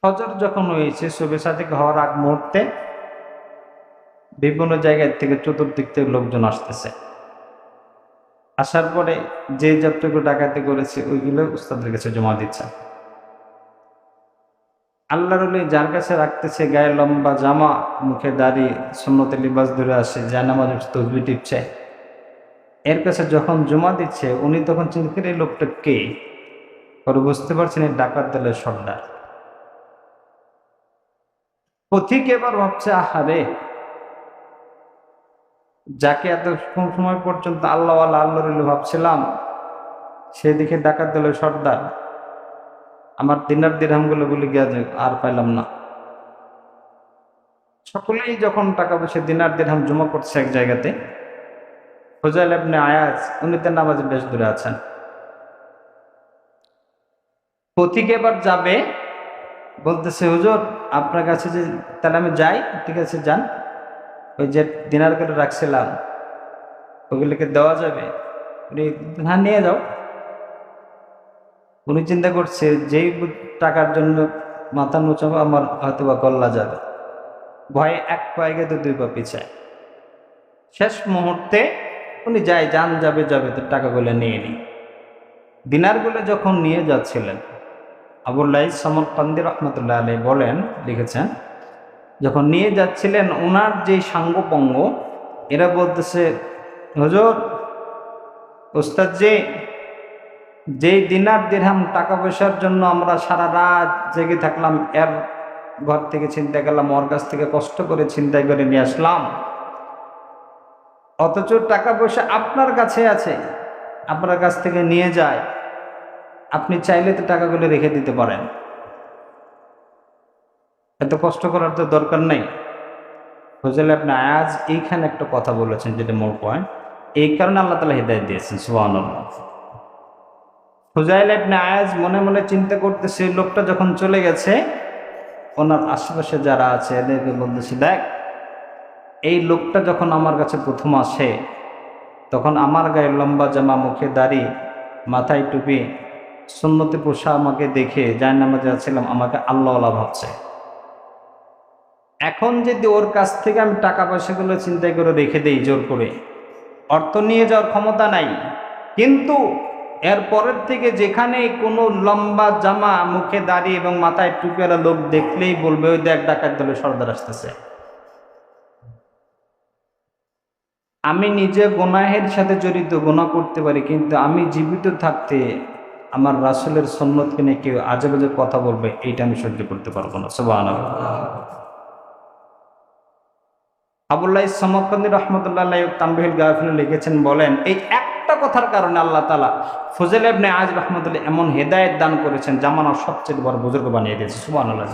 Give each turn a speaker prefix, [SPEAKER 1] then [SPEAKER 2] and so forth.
[SPEAKER 1] ফজর যখন হয়েছে, শুভে সাদিক হওয়ার আগ মুহূর্তে বিভিন্ন জায়গা থেকে চতুর্দিক থেকে লোকজন আসতেছে। আসার পরে যে যতটুকু ডাকাতি করেছে ওইগুলো উস্তাদের কাছে জমা দিচ্ছে। আল্লাহর ওলি যার কাছে রাখতেছে, গায়ে লম্বা জামা, মুখে দাড়ি, সুন্নতে লিবাস ধরে আসে, জায়নামাজ তসবিহ টিপছে, এর কাছে যখন জমা দিচ্ছে উনি তখন চিন্তা করে এই লোকটা কে, পরে বুঝতে পারছেন এই ডাকাত দলের সর্দার। পথিক এবার ভাবছে, আহারে, যাকে এতক্ষণ সময় পর্যন্ত আল্লাহওয়ালা আল্লাহর ওলি ভাবছিলাম, সেদিকে ডাকাত দলের সর্দার। আমার দিনার দিরহামগুলো বলে গিয়া আর পাইলাম না। সকলেই যখন টাকা পয়সা দিনার দিরহাম জমা করছে এক জায়গাতে, ফুজাইল ইবনে আয়াজ উনি তার নামাজে বেশ দূরে আছেন। পথিক এবার যাবে, বলতেছে, হুজুর আপনার কাছে যে, তাহলে আমি যাই, ঠিক আছে যান, ওই যে দিনার করে রাখছিলাম ওগুলোকে দেওয়া যাবে? উনি, হ্যাঁ নিয়ে যাও। উনি চিন্তা করছে যেই টাকার জন্য মাথা নোচাবো আমার হয়তো বা গল্লা যাবে, ভয়ে এক পা এগে তো দুই পা পিছায়। শেষ মুহূর্তে উনি যাই, যান যাবে যাবে তো টাকাগুলো নিয়ে নি। দিনারগুলো যখন নিয়ে যাচ্ছিলেন, আবুল্লাহ সমরকান্দি রহমতুল্লাহ আলাইহি বলেন, লিখেছেন, যখন নিয়ে যাচ্ছিলেন ওনার যে সাঙ্গপঙ্গ এরা বলতেছে, হুজুর ওস্তাদ জি, যেই দিনার দিরহাম টাকা পয়সার জন্য আমরা সারা রাত জেগে থাকলাম, এর ঘর থেকে ছিনতাই করলাম, ওর কাছ থেকে কষ্ট করে ছিনতাই করে নিয়ে আসলাম, অথচ টাকা পয়সা আপনার কাছে আছে, আপনার কাছ থেকে নিয়ে যায়, আপনি চাইলে তো টাকাগুলো রেখে দিতে পারেন, এত কষ্ট করার তো দরকার নেই। ফজল ইবনে আয়াজ এইখানে একটা কথা বলেছেন যেটা মূল পয়েন্ট, এই কারণে আল্লাহ তাআলা হিদায়াত দিয়েছেন। সুবহানাল্লাহ। ফুজাইল ইবনে আয়াজ মনে মনে চিন্তা করতেছে, লোকটা যখন চলে গেছে, ওনার আশেপাশে যারা আছে এদেরকে বলতেছে, দেখ এই লোকটা যখন আমার কাছে প্রথম আসে তখন আমার গায়ে লম্বা জামা, মুখে দাড়ি, মাথায় টুপি, সুন্নতে পোশাক আমাকে দেখে জায়নামাজে ছিলাম আমাকে আল্লাহওয়ালা ভাবছে। এখন যদি ওর কাছ থেকে আমি টাকা পয়সাগুলো চিন্তাই করে রেখে দেই জোর করে, অর্থ নিয়ে যাওয়ার ক্ষমতা নাই, কিন্তু এর পরের থেকে যেখানে কোনো লম্বা জামা, মুখে দাড়ি এবং মাথায় টুপিওয়ালা লোক দেখলেই বলবে, ওই দেখ ডাকাত দলের সর্দার আসতেছে। আমি নিজে গুনাহের সাথে জড়িত, গুনাহ করতে পারি, কিন্তু আমি জীবিত থাকতে আমার রাসূলের সুন্নতকে নিয়ে কেউ আজে বাজে কথা বলবে, এইটা আমি সহ্য করতে পারবো না। সুবহানাল্লাহ। আবুল্লাহ সমরকান্দি রহমতুল্লাহ আলাইহি তানবীহুল গাফিলে লিখেছেন, বলেন, এই একটা কথার কারণে আল্লাহ তাআলা ফুজাইল ইবনে আয়াজ রহমতুল্লাহ এমন হেদায়েত দান করেছেন, জামানার সবচেয়ে বড় বুজুর্গ বানিয়ে দিয়েছে। সুবহানাল্লাহ।